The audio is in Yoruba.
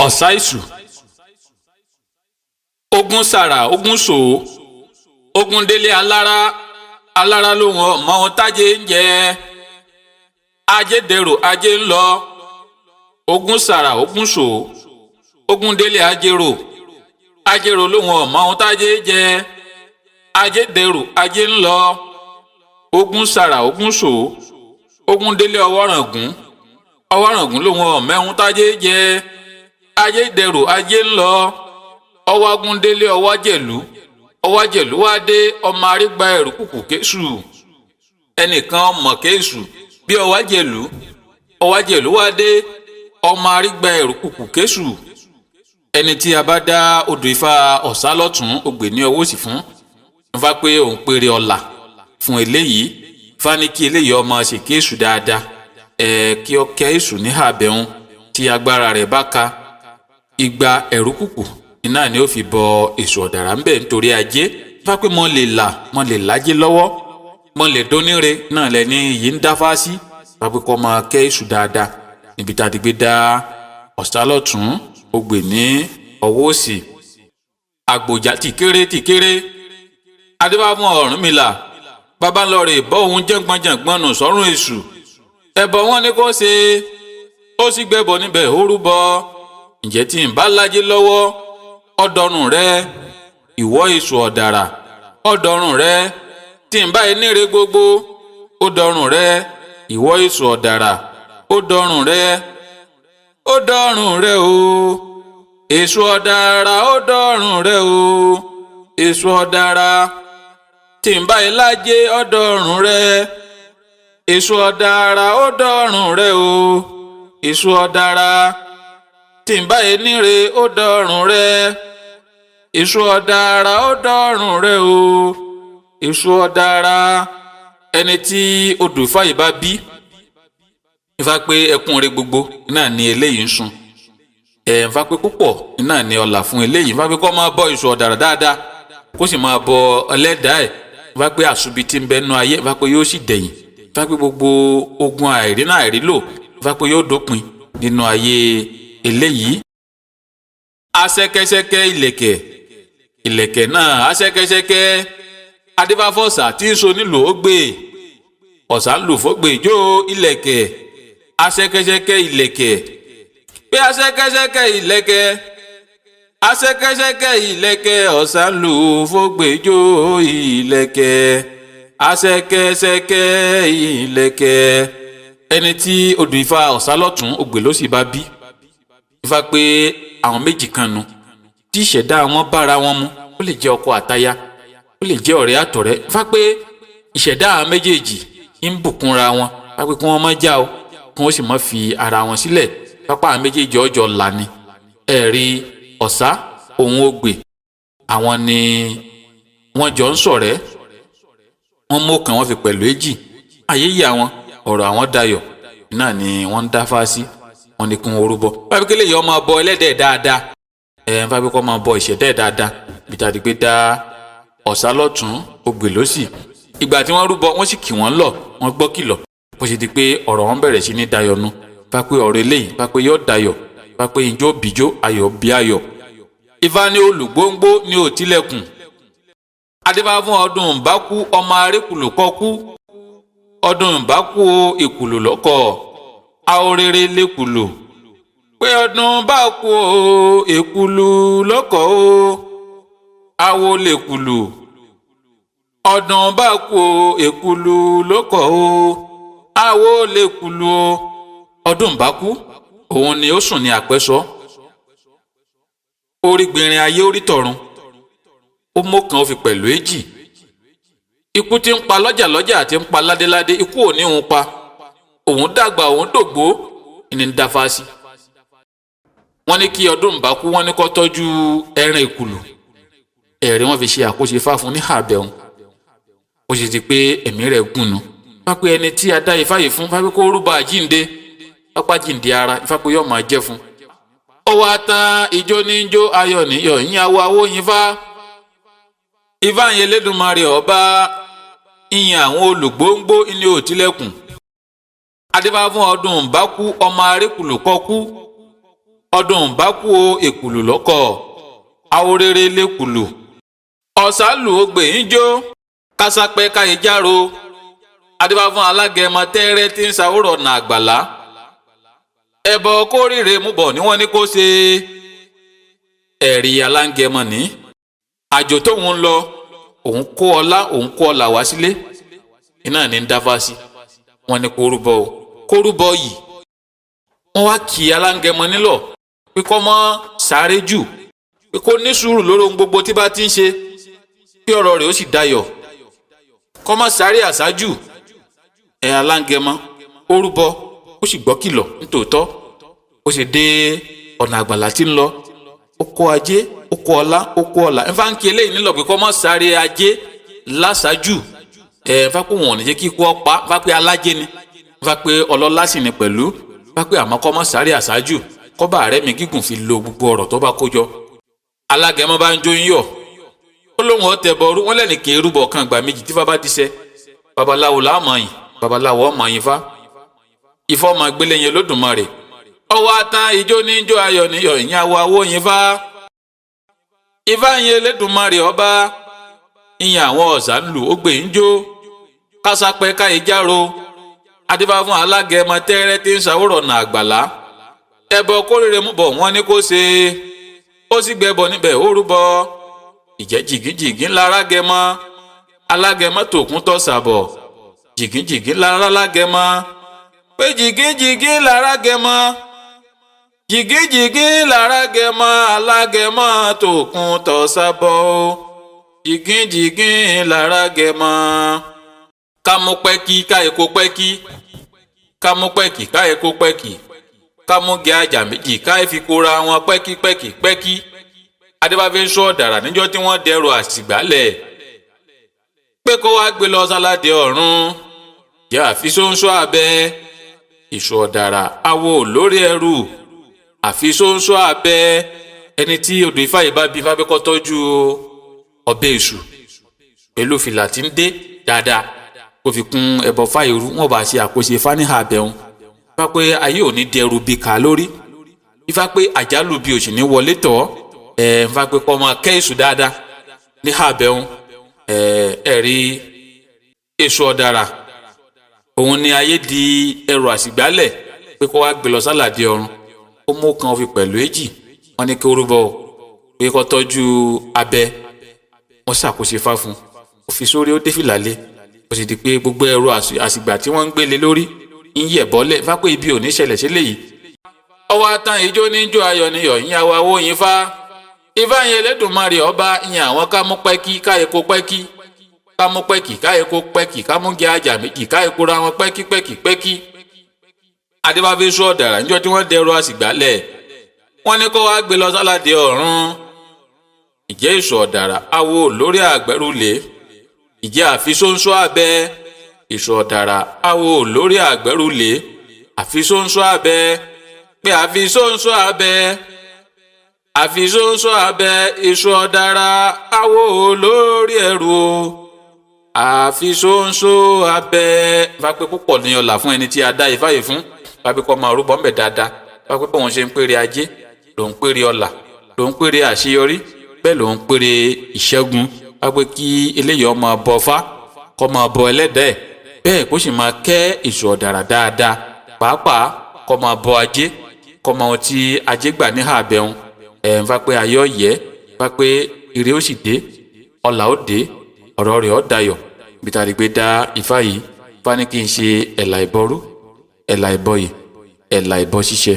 ọ̀sá èṣù ogun sàrà ogun sòó ogun délé alára alára lòun ọmọ ohun tájé ń jẹ ajé dèrò ajé ń lọ ogun sàrà ogun sòó ogun délé ajérò ajérò lòun ọmọ ohun tájé ń jẹ ajé dèrò ajé ń lọ ogun sàrà ogun sòó ogun délé ọwọ́ràngún ọwọ́ràngún lòun ọmọ ohun tájé ń jẹ ajé dèrò ajé ń lọ ọwágún délé ọwájẹ̀lú ọwájẹ̀lú wá dé ọmọ arígba ẹ̀rù kùkù kéṣù ẹnìkan ọmọ kéṣù bí ọwájẹ̀lú wá dé ọmọ arígba ẹ̀rù kùkù kéṣù ẹni tí a bá dá odò Ifá ọ̀sá lọ́tún ògbè ní ọwọ́ òsì fún Ifá pé òun péré ọlà fún eléyìí Ifá ní kí eléyìí ọmọ ṣe kéṣù dáadáa kí ọ kẹ́ èṣù ní àbẹ̀hún tí agbára rẹ̀ bá ka igba ẹ̀rù kùkù iná ni ó fi bọ èṣù ọ̀dàrà ń bẹ̀ nítorí ajé Ifá pé mọ́ lè lájé lọ́wọ́ mọ́ lè dóníre náà lẹ́ni yìí ń dáfá sí Ifá pé kọ́ máa kẹ́ èṣù dáadáa níbi tá a ti gbé dá ọ̀sá lọ́tún ògbè ní ọwọ́ òsì àgbòjá tìkéré adébá fún Ọ̀rúnmìlà bàbá lọ rè bọ́ òun jẹ́ngbọ́njẹ̀ngbọ́n nù sọ́run èṣù ẹbọ wọn ni kò ṣe ó sì gbẹbọ níbẹ̀ ó rúbọ ǹjẹ́ tí ń bá lájé lọ́wọ́ ọdọrùn rẹ ìwọ èṣù ọ̀dàrà ọdọrùn rẹ tí ń bá eníre gbogbo ọdọrùn rẹ ìwọ èṣù ọ̀dàrà ọdọrùn rẹ o èṣù ọ̀dàrà ọdọrùn rẹ o èṣù ọ̀dàrà tí ń bá elájé ọdọrùn rẹ èṣù ọ̀dàrà ọdọrùn rẹ o èṣù ọ̀dàrà tí ń bá eníre ọdọrùn rẹ èṣù ọ̀dàrà ọdọrùn rẹ o èṣù ọ̀dàrà ẹni tí odò Ifá yìí bá bí Ifá pé ẹkún rẹ gbogbo náà ni eléyìí ń sun Ifá pé púpọ̀ náà ni ọlà fún eléyìí Ifá pé kó máa bọ èṣù ọ̀dàrà dáadáa kó sì máa bọ ẹlẹ́dàá ẹ̀ Ifá pé àṣùbí tí ń bẹ nú ayé Ifá pé yóò sì dẹ̀yìn Ifá pé gbogbo ogun àìrínà àìrílò Ifá pé yóò dópin nínú ayé eléyìí. Aṣẹ́kẹ́ṣẹkẹ̀ ìlẹ̀kẹ̀ náà aṣẹ́kẹ́ṣẹkẹ̀ adébáfọ̀sà tí ń so nílò ó gbé ọ̀sà ń lù fọ́gbè jó ìlẹ̀kẹ̀ aṣẹ́kẹ́ṣẹkẹ̀ ìlẹ̀kẹ̀ pé aṣẹ́kẹ́ṣẹkẹ̀ ìlẹ̀kẹ̀ ọ̀sà ń lù fọ́gbè jó ìlẹ̀kẹ̀ aṣẹ́kẹ́ṣẹkẹ̀ ìlẹ̀kẹ̀ ẹni tí odò Ifá ọ̀sá lọ́tún ògbè ló sì bá bí Ifá pé àwọn méjì kan nu tí ìṣẹ̀dá wọn bára wọn mu ó lè jẹ́ ọkọ àtaya ó lè jẹ́ ọ̀rẹ́ àtọ̀rẹ́ Ifá pé ìṣẹ̀dá àwọn méjèèjì ń bùkúnra wọn Ifá pé kí wọ́n má já o kí wọ́n sì má fi ara wọn sílẹ̀ pápá àwọn méjèèjì ọjọ́ là ni ẹ̀rí ọ̀sá òun ògbè àwọn ni wọ́n jọ ń ṣọ̀rẹ́ wọ́n mú ọkàn wọn fi pẹ̀lú èjì ayé yìí àwọn ọ̀rọ̀ àwọn dayọ̀ náà ni wọ́n ń dáfá sí wọ́n ní kí wọ́n rúbọ fábí kí lè yọ ọmọ bọ ẹlẹ́dẹ̀ dáadáa fábí kọ́ máa bọ ìṣẹ̀dẹ̀ dáadáa bí tá a ti gbé dá ọ̀sá lọ́tún ògbè lósì ìgbà tí wọ́n rúbọ wọ́n sì kì wọ́n lọ wọ́n gbọ́ kìlọ̀ bó ṣe di pé ọ̀rọ̀ wọn bẹ̀rẹ̀ sí ní dayọ̀ nu fápé ọ̀rọ̀ eléyìí fápé yóò dayọ̀ fápé ijó bìjó ayọ̀ bí ayọ̀ Ifá ní olùgbòǹgbò ní òtílẹ̀kùn adébá fún ọdún ìbákú ọmọ arékùlù kọkú ọdún ìbákú ìkùlù lọ́kọ̀ àórèrè lẹ́kùlù pé ọdún bá kú èkùlù lọ́kọ̀ o àwo lẹ́kùlù ọdún bá kú èkùlù lọ́kọ̀ o àwo lẹ́kùlù o ọdún ìbákú òun ni ó sùn ní àpẹ́sọ orí gbìnrin ayé orí tọ̀run ó mọ́kàn ó fi pẹ̀lú èjì ikú tí ń pa lọ́jà àti ń pa ládéládé ikú ò ní òun pa òun dàgbà òun dògbó ìní ń dáfá sí. wọ́n ní kí ọdún bá kú wọ́n ní kó tọ́jú ẹran ìkùlù ẹ̀rí wọ́n fi ṣe àkóso Ifá fún ní àbẹ̀hùn ó sì ti pé ẹ̀mí rẹ̀ gùnù pápẹ́ ẹni tí a dá Ifá yìí fún pápẹ́ kó rúbọ àjíǹde pápá jíǹde ara Ifá pé yóò máa jẹ́ fún. ó wá tán ijó ní jó ayọ̀ níyọ̀ yín awó yín fá Ifá yẹn Elédùmarè ọba ìyìn àwọn olùgbòǹgbò ilé òtílẹ̀kùn adébá fún ọdún ìbákú ọmọ arékùlù kọkú ọdún bá kú o èkùlù lọ́kọ̀ awóréré lékùlù ọ̀sálù ogbè ń jó kásápẹ́ káyé járo adébá fún alágẹmọ tẹ́rẹ́ tí ń sàwòrọ̀ nà àgbàlá ẹbọ kórìíre mú bọ̀ ni wọ́n ní kó ṣe ẹ̀rí alágẹmọ ní àjò tóun ń lọ òun kó ọlá wá sílé iná ní ń dáfá sí wọ́n ní kórúbọ yìí wọ́n wá kí alágẹmọ nílọ̀ pé kó má sáré jù pé kó ní sùúrù lórí ohun gbogbo tí bá ti ń ṣe kí ọ̀rọ̀ rẹ̀ ó sì dayọ̀ kó má sáré àṣájù alágẹmọ ó rúbọ ó sì gbọ́ kìlọ̀ nítòótọ́ ó sì dé ọ̀nà àgbàlá tí ń lọ ó kó ajé ó kó ọlá ó kó ọlà ẹnfà ń kí eléyìí nílò pé kó má sáré ajé láṣájù ẹnfà pé wọn ò ní jẹ́ kí ikú ọ̀pá ẹnfà pé alájé ni ẹnfà pé ọlọ́lá sì ni pẹ̀lú ẹnfà pé àmọ́ kó má sáré àṣájù kó bá rẹ̀ mi gígùn fi lo gbogbo ọ̀rọ̀ tó bá kó jọ alágẹmọ bá ń jó ń yọ̀ ó lóun ọ̀tẹ̀ bọ̀rú wọn lẹ́nu kì í rúbọ kan gbà méjì tí bàbá ti ṣe babaláwo làmọ̀ yìí babaláwo ọmọ yìí fa ifá ọmọ gbélé yẹn lódùmarè ọwọ́ atan ijó ní ijó ayọ̀ níyọ̀ ìyẹn àwọ̀ àwọ̀ yìí fa ifá yẹn lẹ́dùmarè ọba ìyẹn àwọn ọ̀sà ń lù ó gbé ń jó kásápẹ́ káyé járo adébá fún alágẹmọ tẹ́rẹ́ tí ń sàwòrọ̀ nà àgbàlá ẹbọ kórìíre mú bọ̀ wọ́n ní kó ṣe ó sì gbẹbọ níbẹ̀ ó rúbọ ìjẹ́ jìgìjìgì ńlára gẹmọ alágẹmọ tòkun tọ́ sàbọ̀ jìgìjìgì lára lágẹmọ pé jìgìjìgì lára gẹmọ jìgìjìgì lára gẹmọ alágẹmọ tòkun tọ́ sábọ̀ jìgìjìgì lára gẹmọ. kámú pẹ́kí káyẹ̀kó pẹ́kí kámú pẹ́kí káyẹ̀kó pẹ́kí kámú gẹ ajá méjì káyẹ̀ fi kóra wọn pẹ́kí adébáfẹ́ sọ ọ̀dàrà níjọ́ tí wọ́n dẹrù àsìgbálẹ̀ pé kó wá gbé lọ sáládé ọ̀run jẹ́ àfisóńsó abẹ ìṣù ọ̀dàrà awo lórí ẹrù àfisóńsó abẹ ẹni tí odò ifá yìí bá bí fábẹ́kọ́ tọ́jú ọbẹ̀ èṣù pẹ̀lú fìlà tí ń dé dáadáa kó fi kún ẹbọ fáìrú wọn bá ṣe àkóso fáníhà abẹ́hùn ifá pé ayé ò ní dẹrù bí ká lórí ifá pé àjálù bí òṣì ní wọlé tọ́ ifá pé kọ́ máa kẹ́ èṣù dáadáa ní abẹ́hùn ẹ̀rí èṣù ọ̀dàrà òun ni ayé di ẹrù àsìgbálẹ̀ pé kó wá gbé lọ sálàdé ọ̀run ó mú kan fi pẹ̀lú èjì wọn ní kí ó rúbọ pé kó tọ́jú abẹ wọn ṣàkóso ifá fún ó fi sórí ó dé fìlà lé ó sì di pé gbogbo ẹrù àsìgbà tí wọ́n ń gbélé lórí ń yẹ̀ bọ́lẹ̀ fá pé ibi ò ní ṣẹlẹ̀ sílẹ̀ yìí ọwọ́ atan ijó ní ijó ayọ̀ níyọ̀ ìyẹn àwọ̀ àwọ̀ yìí fá ifá yẹn Ẹlẹ́dùmarè ọba ìyẹn àwọn kámú pẹ́kí káyẹ̀kó pẹ́kí kámú pẹ́kì káyẹ̀kó pẹ́kì kámú gẹ ajá méjì káyẹ̀kó ra wọn pẹ́kí adébáfẹ́ sọ ọ̀dàrà níjọ́ tí wọ́n dẹrù àsìgbálẹ̀ wọ́n ní kó wá gbé lọ sálàdé ọ̀run ìjẹ́ ìṣù ọ̀dàrà awo lórí àgbẹ̀rùlé ìjẹ́ àfisóńsó abẹ ìṣù ọ̀dàrà awo lórí àgbẹ̀rùlé àfisóńsó abẹ pé àfisóńsó abẹ àfisóńsó abẹ ìṣù ọ̀dàrà awo lórí ẹrù àfisóńsó abẹ fapẹ́ púpọ̀ ní ọlà fún ẹni tí a dá ifá yìí fún fapẹ́ kọ́ máa rúbọ ńbẹ̀ dáadáa fapẹ́ bọ́n ṣe ń pèrè ajé ló ń pèrè ọlà ló ń pèrè àṣeyọrí bẹ́ẹ̀ ló ń pèrè ìṣẹ́gun fapẹ́ kí eléyìí ọmọ bọ fá kọ́ máa bọ ẹlẹ́dẹ̀ẹ́ bẹ́ẹ̀ kó sì máa kẹ́ ìṣù ọ̀dàrà dáadáa pàápàá kọ́ máa bọ ajé kọ́ máa ohun tí ajé gbà ní àbẹ̀hùn fapẹ́ ayọ̀ yẹ fapẹ́ ire ó sì dé ọlà ó dé ọ̀rọ̀ rẹ̀ ó dayọ̀ bí ta rí gbé dá ifá yìí fá ní kí n ṣe ẹ̀là ìbọrú ẹ̀là ìbọyè ẹ̀là ìbọ ṣíṣe.